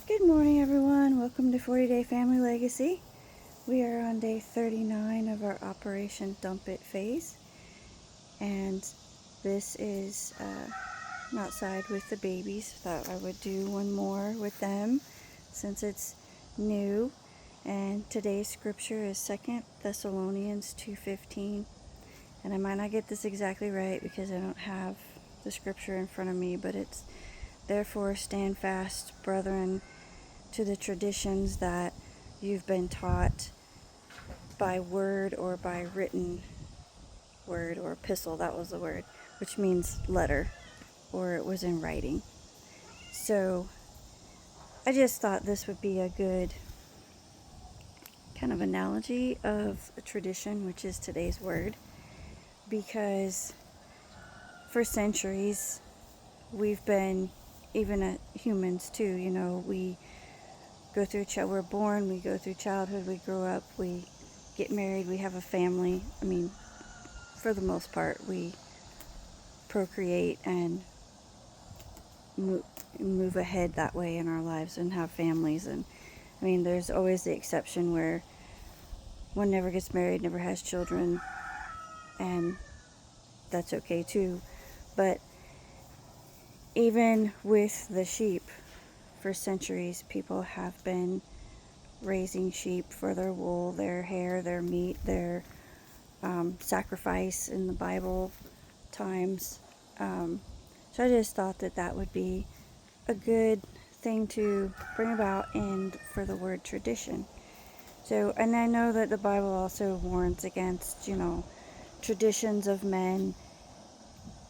Good morning, everyone. Welcome to 40 Day Family Legacy. We are on day 39 of our Operation Dump It phase, and this is outside with the babies. Thought I would do one more with them since it's new. And today's scripture is 2 Thessalonians 2:15. And I might not get this exactly right because I don't have the scripture in front of me, but it's, "Therefore stand fast, brethren, to the traditions that you've been taught by word or by written word," or epistle, that was the word, which means letter, or it was in writing. So I just thought this would be a good kind of analogy of a tradition, which is today's word, because for centuries we've been, even humans too, we go through we're born, we go through childhood, we grow up, we get married, we have a family. I mean, for the most part, we procreate and move ahead that way in our lives and have families. And I mean, there's always the exception where one never gets married, never has children, and that's okay too. But even with the sheep, for centuries, people have been raising sheep for their wool, their hair, their meat, their sacrifice in the Bible times. So I just thought that that would be a good thing to bring about and for the word tradition. So, and I know that the Bible also warns against, traditions of men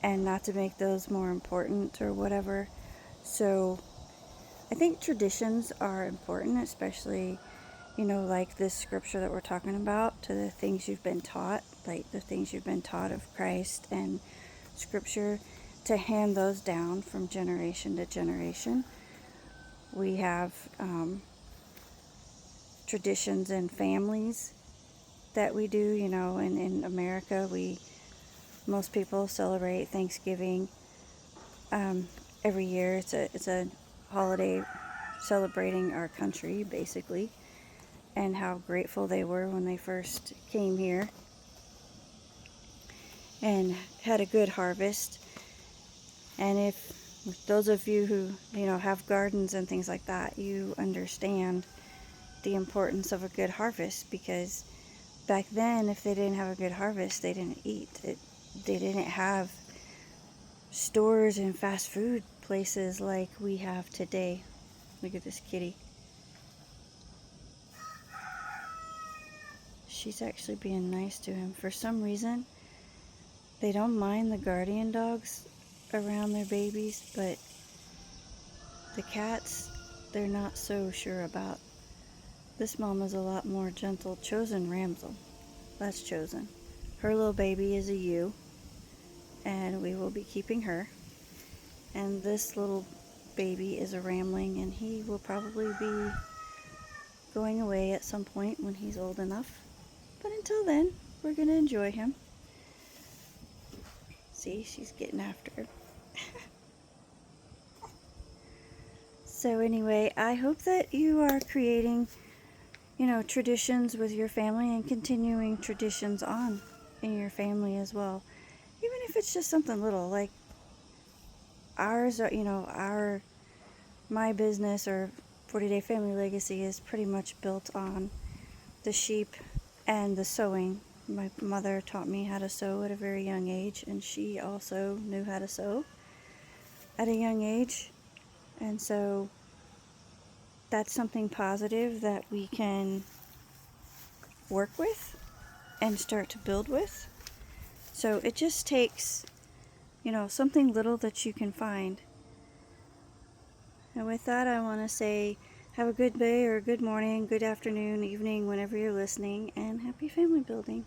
and not to make those more important or whatever. So I think traditions are important, especially, like this scripture that we're talking about, to the things you've been taught, like the things you've been taught of Christ and scripture, to hand those down from generation to generation. We have traditions in families that we do, and in America, most people celebrate Thanksgiving every year. It's a holiday celebrating our country, basically, and how grateful they were when they first came here and had a good harvest. And if those of you who, have gardens and things like that, you understand the importance of a good harvest, because back then, if they didn't have a good harvest, they didn't eat. They didn't have stores and fast food places like we have today. Look at this kitty. She's actually being nice to him. For some reason, they don't mind the guardian dogs around their babies, but the cats, they're not so sure about. This mama's a lot more gentle. Chosen Ramsel. That's Chosen. Her little baby is a ewe, and we will be keeping her. And this little baby is a Rambling, and he will probably be going away at some point when he's old enough. But until then, we're going to enjoy him. See, she's getting after him. So anyway, I hope that you are creating, traditions with your family and continuing traditions on in your family as well. Even if it's just something little, like ours, my business or 40 Day Family Legacy is pretty much built on the sheep and the sewing. My mother taught me how to sew at a very young age, and she also knew how to sew at a young age. And so that's something positive that we can work with and start to build with. So it just takes, something little that you can find. And with that, I want to say have a good day or good morning, good afternoon, evening, whenever you're listening, and happy family building.